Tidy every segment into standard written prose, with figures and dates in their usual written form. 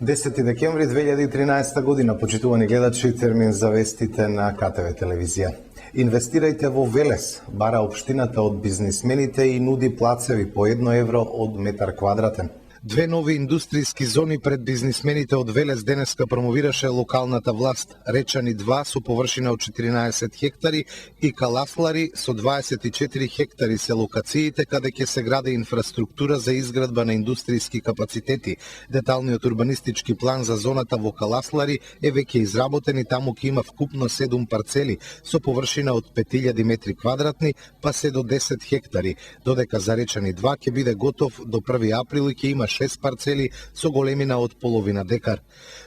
10 декември 2013 година, почитувани гледачи, термин за вестите на КТВ телевизија. Инвестирајте во Велес, бара општината од бизнисмените и нуди плацеви по 1 евро од метар квадратен. Две нови индустријски зони пред бизнисмените од Велес денеска промовираше локалната власт. Речани 2 со површина од 14 хектари и Каласлари со 24 хектари се локациите каде ќе се гради инфраструктура за изградба на индустријски капацитети. Деталниот урбанистички план за зоната во Каласлари е веќе изработен и таму ќе има вкупно 7 парцели со површина од 5000 метри квадратни, па се до 10 хектари, додека за Речани 2 ќе биде готов до 1 април и ќе има 6 парцели со големина од половина декар.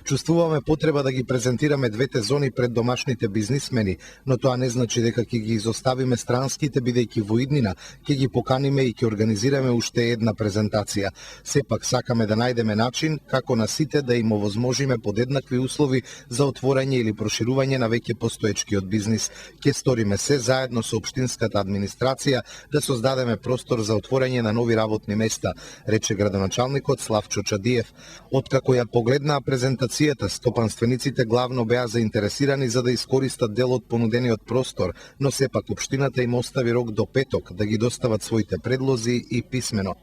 Чувствуваме потреба да ги презентираме двете зони пред домашните бизнисмени, но тоа не значи дека ќе ги изоставиме странските, бидејќи во иднина ќе ги поканиме и ќе организираме уште една презентација. Сепак сакаме да најдеме начин како на сите да им овозможиме под еднакви услови за отворање или проширување на веќе постоечкиот бизнис. Ќе сториме се заедно со општинската администрација да создадеме простор за отворање на нови работни места, рече градоначалникот Славчо Чадиев. Откако ја погледнаа презентацијата, стопанствениците главно беа заинтересирани за да искористат дел од понудениот простор, но сепак општината им остави рок до петок да ги достават своите предлози и писмено.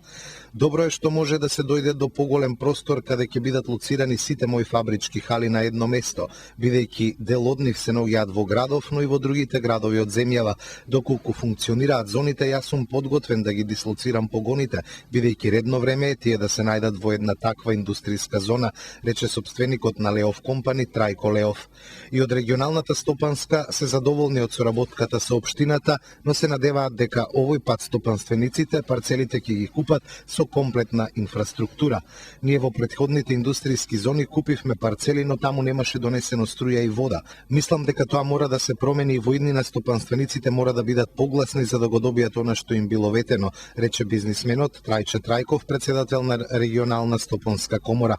Добро е што може да се дојде до поголем простор каде ќе бидат лоцирани сите мои фабрички хали на едно место, бидејќи дел од нив се наоѓаат во градов, но и во другите градови од земјава. Доколку функционираат зоните, јас сум подготвен да ги дислоцирам погоните, бидејќи редно време е тие да се најдат во една таква индустријска зона, рече собственикот на Леов компани Трајко Леов. И од регионалната стопанска се задоволни од соработката со општината, но се надеваат дека овој пат стопанствениците парцелите ќе ги купат со комплетна инфраструктура. Ние во претходните индустријски зони купивме парцели, но таму немаше донесено струја и вода. Мислам дека тоа мора да се промени и во иднина стопанствениците мора да бидат погласни за да го добијат она што им било ветено, рече бизнисменот Трајче Трајков, председател на регионална стопанска комора.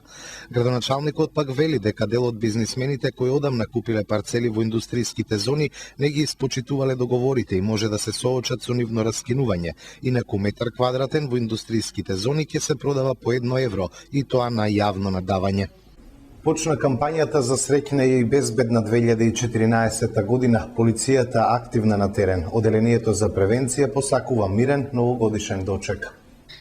Градоначалникот пак вели дека дел од бизнисмените кои одамна купиле парцели во индустријските зони не ги испочитувале договорите и може да се соочат со нивно раскинување. Инаку метар квадратен во индустријските зони ќе се продава по 1 евро и тоа на јавно надавање. Почна кампањата за среќна и безбедна 2014 година. Полицијата активна на терен. Оделението за превенција посакува мирен новогодишен дочек.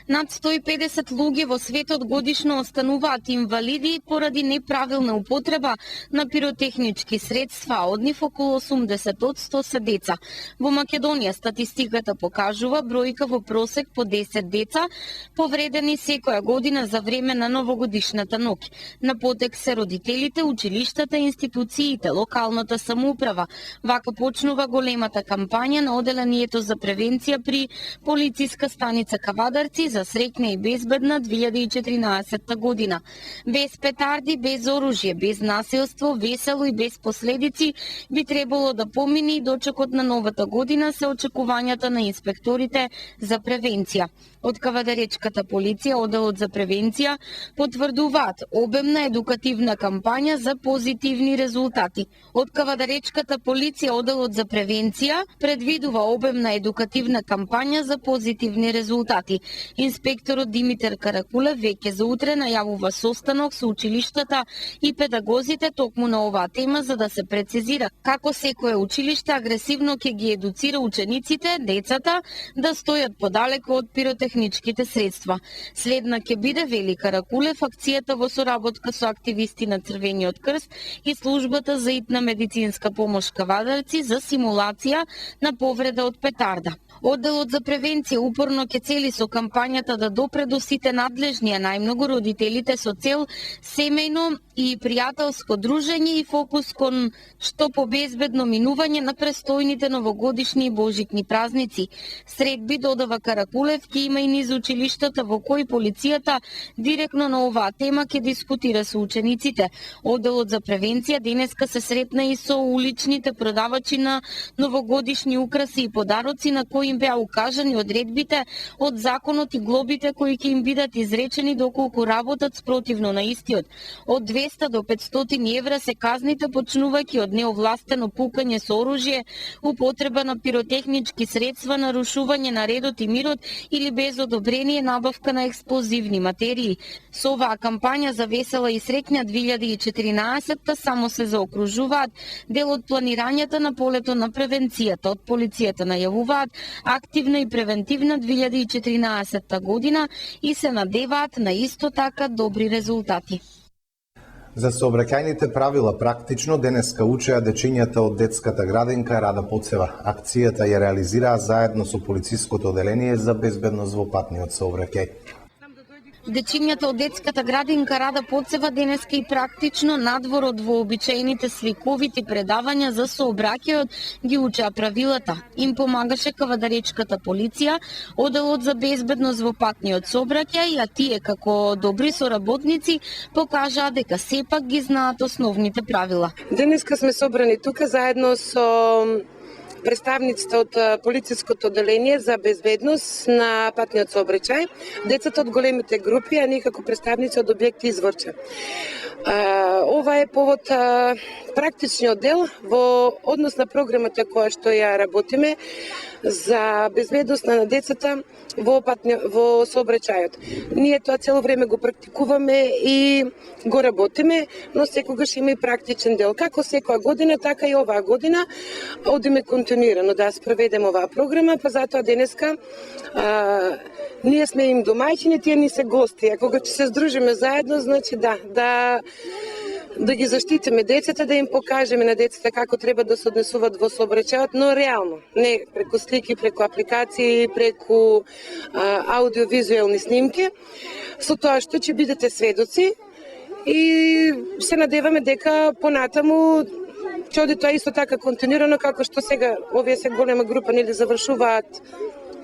Над 150 луѓе во светот годишно остануваат инвалиди поради неправилна употреба на пиротехнички средства, а од нив околу 80% се деца. Во Македонија статистиката покажува бројка во просек по 10 деца повредени секоја година за време на новогодишната ноќ. На потек се родителите, училиштата, институциите, локалната самоуправа. Вака почнува големата кампања на Оделението за превенција при полициска станица Кавадарци за среќна и безбедна 2014 година. Без петарди, без оружје, без насилство, весело и без последици би требало да помине и дочекот на новата година се очекувањата на инспекторите за превенција. Од Кавадаречката полиција, Оделот за превенција, потврдуваат обемна едукативна кампања за позитивни резултати. Од Кавадаречката полиција, Оделот за превенција, предвидува обемна едукативна кампања за позитивни резултати. Инспекторот Димитар Каракулев веќе за утре најавува состанок со училиштата и педагозите токму на оваа тема за да се прецизира како секое училиште агресивно ќе ги едуцира учениците, децата, да стојат подалеку од пиротехничките средства. Следна ќе биде, вели Каракулев, акцијата во соработка со активисти на Црвениот крст и службата за итна медицинска помош Кавадарци за симулација на повреда од петарда. Одделот за превенција упорно ќе цели со кампањата да допре до сите надлежни, а најмногу родителите со цел семејно и пријателско дружење и фокус кон што побезбедно минување на престојните новогодишни и божитни празници. Средби, додава Каракулев, ќе има и низ училиштата во кои полицијата директно на оваа тема ќе дискутира со учениците. Одделот за превенција денеска се сретна и со уличните продавачи на новогодишни украси и подароци на кои им беа укажани одредбите од законот и глобите кои ќе им бидат изречени доколку работат спротивно на истиот. Од 200 до 500 евра се казните, почнувајќи од неовластено пукање со оружје, употреба на пиротехнички средства, нарушување на редот и мирот или без одобрение набавка на експлозивни материи. Со оваа кампања за весела и среќна 2014 само се заокружуваат дел од планирањата на полето на превенцијата. Од полицијата најавуваат активна и превентивна 2014 година и се надеваат на исто така добри резултати. За сообраќајните правила практично денеска учеа дечињата од детската градинка Рада Поцева. Акцијата ја реализираа заедно со полициското оделение за безбедност во патниот сообраќај. Дечињата од детската градинка Рада Поцева денеска и практично надвор од вообичаените сликовити предавања за сообраќајот ги учеа правилата. Им помагаше кавадаречката полиција, оделот за безбедност во патниот сообраќај, а тие како добри соработници покажаа дека сепак ги знаат основните правила. Денеска сме собрани тука заедно со представниците од полициското оделение за безбедност на патниот сообраќај, децата од големите групи, а ние како представници од објекти Изворче. Ова е повод практичниот дел во однос на програмата која што ја работиме за безбедност на децата во сообраќајот. Ние тоа цело време го практикуваме и го работиме, но секогаш има и практичен дел. Како секоја година, така и оваа година одиме континуирано да спроведеме оваа програма, па затоа денеска ние сме им домаќини, тие ни се гости. А кога ќе се здружиме заедно, значи да ги заштитиме децата, да им покажеме на децата како треба да се однесуваат во сообраќајот, но реално, не преку слики, преку апликации, преку аудиовизуелни снимки, со тоа што ќе бидете сведоци и се надеваме дека понатаму ќе оди тоа исто така континуирано, како што сега овие се голема група нели завршуваат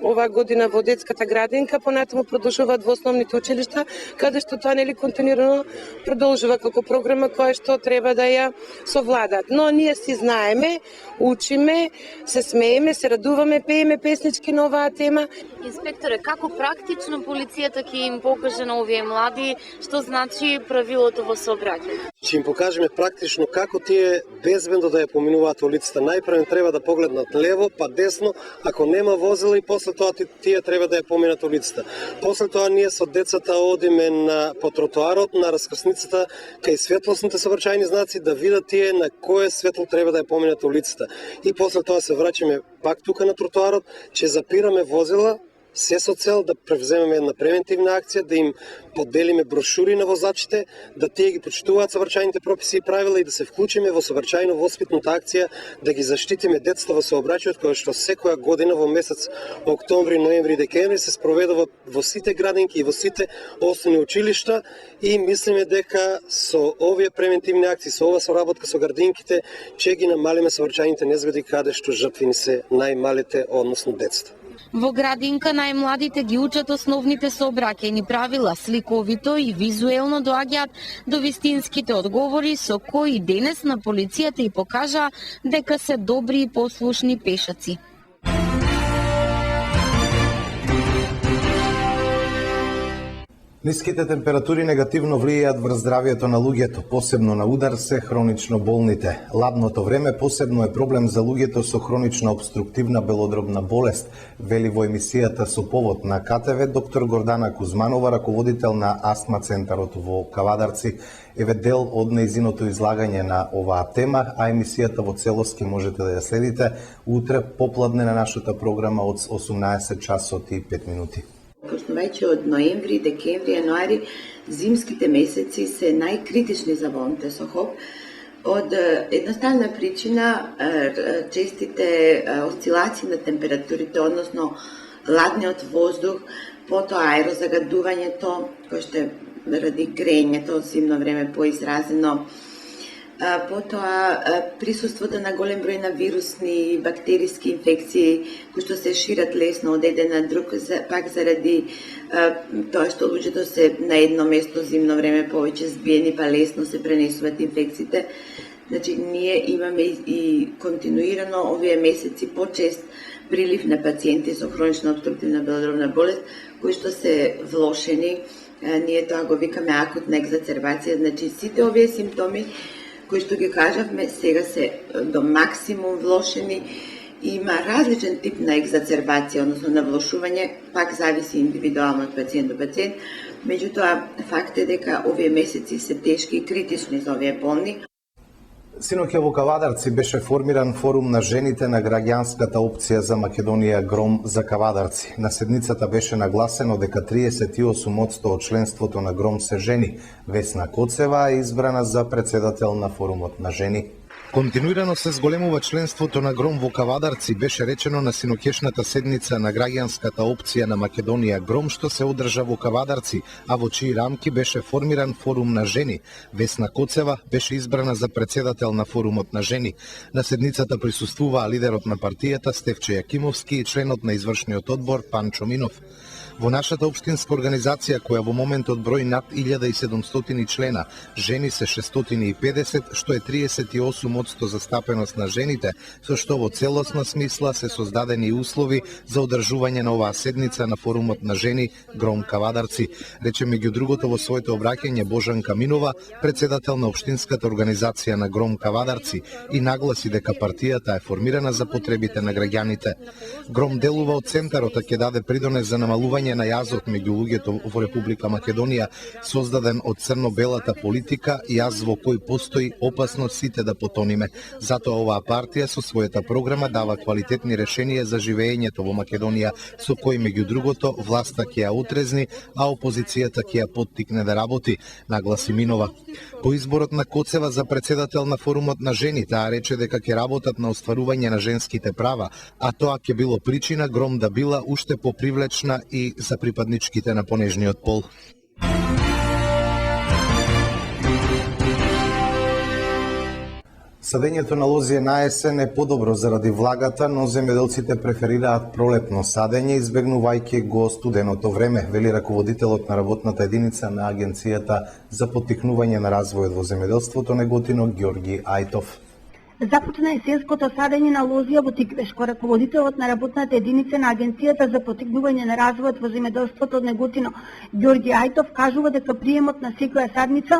оваа година во детската градинка, понатаму продолжуваат во основните училишта, каде што тоа нели континуирано продолжува како програма која што треба да ја совладат. Но ние си знаеме, учиме, се смееме, се радуваме, пееме песнички на оваа тема. Инспекторе, како практично полицијата ќе им покаже на овие млади што значи правилото во сообраќај? Ќе им покажеме практично како тие безбедно да ја поминуваат улицата. Најпрво треба да погледнат лево, па десно, ако нема возила и после тоа тие треба да ја поминат улицата. После тоа ние со децата одиме по тротоарот, на раскрсницата, кај светлосните сообраќајни знаци да видат тие на кое светло треба да ја поминат улицата. И после тоа се враќаме пак тука на тротоарот, ќе запираме возила, се со цел да превземеме една превентивна акција, да им поделиме брошури на возачите, да тие ги почитуваат сообраќајните прописи и правила и да се вклучиме во сообраќајно-воспитната акција, да ги заштитиме децата во сообраќајот, кој што секоја година во месец октомври, ноември и декември се спроведува во сите градинки и во сите основни училишта и мислиме дека со овие превентивни акции, со ова соработка со градинките, ќе ги намалиме сообраќајните незгоди каде што жртвени се најмалите, односно децата. Во градинка најмладите ги учат основните сообраќајни правила, сликовито и визуелно доаѓаат до вистинските одговори со кои денес на полицијата и покажа дека се добри и послушни пешаци. Ниските температури негативно влијаат врз здравието на луѓето, посебно на удар се хронично болните. Ладното време посебно е проблем за луѓето со хронична обструктивна белодробна болест, вели во емисијата со повод на КТВ доктор Гордана Кузманова, раководител на Астма центарот во Кавадарци. Еве дел од нејзиното излагање на оваа тема, а емисијата во целост ќе можете да ја следите утре попладне на нашата програма од 18 часот и 5 минути. Почнувајќи од ноември, декември, јануари, зимските месеци се најкритични за болните со ХОП. Од едноставна причина, честите осцилации на температурите, односно ладниот воздух, потоа аерозагадувањето, кој што ради грењето од зимно време поизразено, потоа присуството на голем број на вирусни и бактериски инфекции кои што се шират лесно од еден на друг, пак заради тоа што луѓето се на едно место зимно време повеќе збиени, па лесно се пренесуваат инфекциите. Значи, ние имаме и континуирано овие месеци почест прилив на пациенти со хронична опструктивна белодробна болест, кои што се влошени, ние тоа го викаме акутна екзацербација, значи сите овие симптоми кои што ги кажавме сега се до максимум влошени. Има различен тип на екзацербација, односно на влошување, пак зависи индивидуално од пациент до пациент, меѓутоа факт е дека овие месеци се тешки и критични за овие болни. Синоќа во Кавадарци беше формиран форум на жените на граѓанската опција за Македонија Гром за Кавадарци. На седницата беше нагласено дека 38% од членството на Гром се жени. Весна Коцева е избрана за председател на форумот на жени. Континуирано се зголемува членството на Гром во Кавадарци, беше речено на синоќешната седница на граѓанската опција на Македонија Гром, што се одржа во Кавадарци, а во чии рамки беше формиран форум на жени. Весна Коцева беше избрана за председател на форумот на жени. На седницата присуствуваа лидерот на партијата Стефче Јакимовски и членот на извршниот одбор Панчо Минов. Во нашата општинска организација, која во моментот брои над 1700 члена, жени се 650, што е 38% застапеност на жените, со што во целосна смисла се создадени услови за одржување на оваа седница на форумот на жени Гром Кавадарци, рече меѓу другото во своето обраќање Божанка Минова, председател на општинската организација на Гром Кавадарци, и нагласи дека партијата е формирана за потребите на граѓаните. Гром делува од центарот, а ќе даде придонес за намалување на јазот меѓу луѓето во Република Македонија, создаден од црно-белата политика, јаз во кој постои опасност сите да потониме. Затоа оваа партија со својата програма дава квалитетни решенија за живеењето во Македонија, со кои меѓу другото власта ќе ја отрезни, а опозицијата ќе ја поттикне да работи, нагласи Минова. По изборот на Коцева за председател на форумот на жени, таа рече дека ќе работат на остварување на женските права, а тоа ќе било причина Гром да била уште попривлечна и за припадничките на понежниот пол. Садењето на лозија на есен е подобро заради влагата, но земјоделците преферираат пролетно садење, избегнувајќи го студеното време, вели раководителот на работната единица на Агенцијата за поттикнување на развојот во земјоделството Неготино Ѓорги Ајтов. Започна есенското садење на лозија во Тиквешко. Раководителот на работната единица на Агенцијата за поттикнување на развојот во земјоделството од Неготино Ѓорги Ајтов кажува дека приемот на секоја садница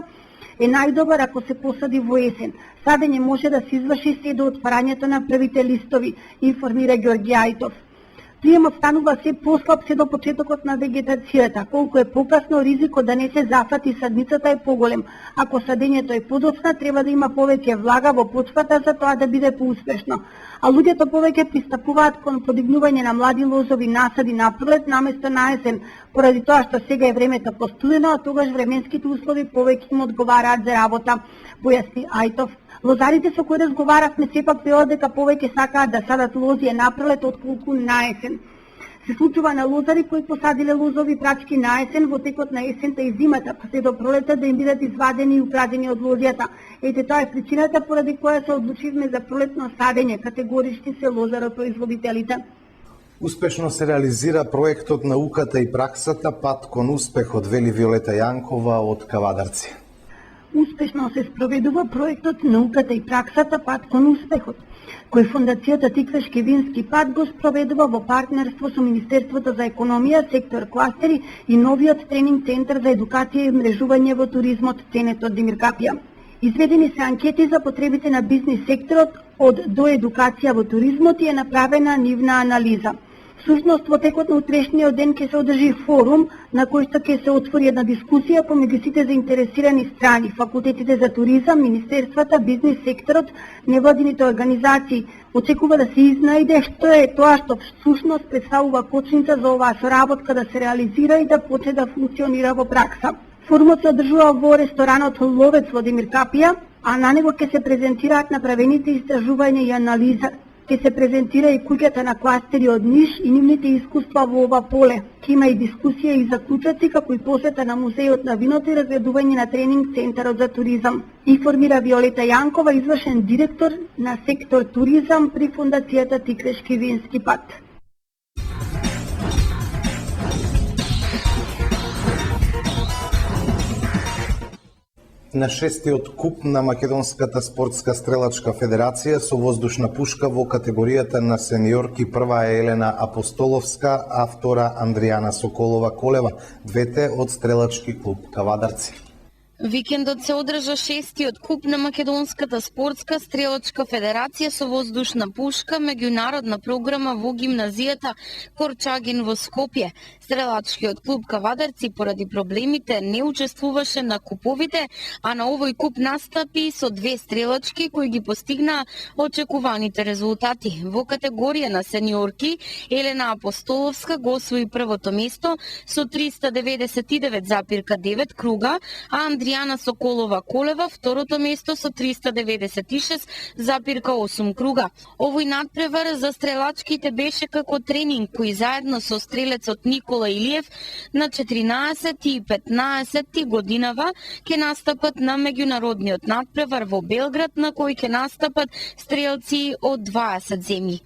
е најдобар ако се посади во есен. Садење може да се изврши се до отварањето на првите листови, информира Ѓорги Ајтов. Приемот станува се послаб се до почетокот на вегетацијата. Колку е покасно, ризикот да не се зафати садницата е поголем. Ако садењето е подоцна, треба да има повеќе влага во почвата за тоа да биде поуспешно. А луѓето повеќе пристапуваат кон подигнување на млади лозови насади на пролет наместо на есен, поради тоа што сега е времето постудено, а тогаш временските услови повеќе им одговараат за работа, појасни Ајтов. Лозарите со кои разговаравме сепак велат дека повеќе сакаат да садат лозија на пролет отколку на есен. Се случува на лозари кои посадиле лозови прачки на есен во текот на есента и зимата, па се до пролета да им бидат извадени и упразени од лозјата. Ете тоа е причината поради која се одлучивме за пролетно садење, категорични се лозаропроизводителите. Успешно се реализира проектот Науката и праксата пат кон успехот, вели Виолета Јанкова од Кавадарци. Успешно се спроведува проектот Науката и праксата пат кон успехот, кој Фондацијата Тиквешки вински пат го спроведува во партнерство со Министерството за економија, сектор кластери и новиот тренинг центар за едукација и мрежување во туризмот Ценетот Димир Капија. Изведени се анкети за потребите на бизнис секторот од до едукација во туризмот и е направена нивна анализа. Всушност, во текот на утрешниот ден ќе се одржи форум на кој што ќе се отвори една дискусија помеѓу сите заинтересирани страни, факултетите за туризам, министерствата, бизнис секторот, невладините организации. Очекува да се изнајде што е тоа што всушност представува кочница за оваа соработка да се реализира и да почне да функционира во пракса. Форумот се одржува во ресторанот Ловец во Димир Капија, а на него ќе се презентираат направените истражувања и анализа. Ќе се презентира и куќата на кластери од Ниш и нивните искуства во ова поле. Ќе има и дискусија и заклучоци, како и посета на музејот на виното и разгледување на тренинг центарот за туризам. Информира Виолета Јанкова, извршен директор на сектор туризам при Фондацијата Тиквешки вински пат. На 6-тиот куп на Македонската спортска стрелачка федерација со воздушна пушка во категоријата на сениорки прва е Елена Апостоловска, а втора Андријана Соколова-Колева, двете од стрелачки клуб Кавадарци. Викендот се одржа 6-тиот куп на Македонската спортска стрелачка федерација со воздушна пушка, меѓународна програма во гимназијата Корчагин во Скопје. Стрелачкиот клуб Кавадарци поради проблемите не учествуваше на куповите, а на овој куп настапи со две стрелачки кои ги постигнаа очекуваните резултати. Во категорија на сениорки, Елена Апостоловска го освои првото место со 399,9 круга, а Андријана Соколова-Колева второто место со 396,8 круга. Овој надпревар за стрелачките беше како тренинг кој заедно со стрелецот Никола Илиев на 14 и 15 годинава ќе настапат на меѓународниот надпревар во Белград, на кој ќе настапат стрелци од 20 земји.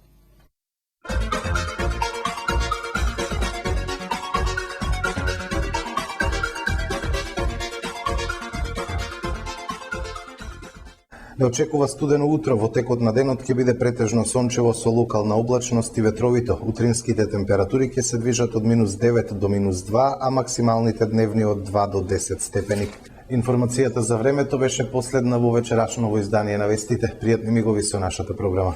Не очекува студено утро, во текот на денот ќе биде претежно сончево со локална облачност и ветровито. Утринските температури ќе се движат од -9 до -2, а максималните дневни од 2 до 10 степени. Информацијата за времето беше последна во вечерашново издание на вестите. Пријатни мигови со нашата програма.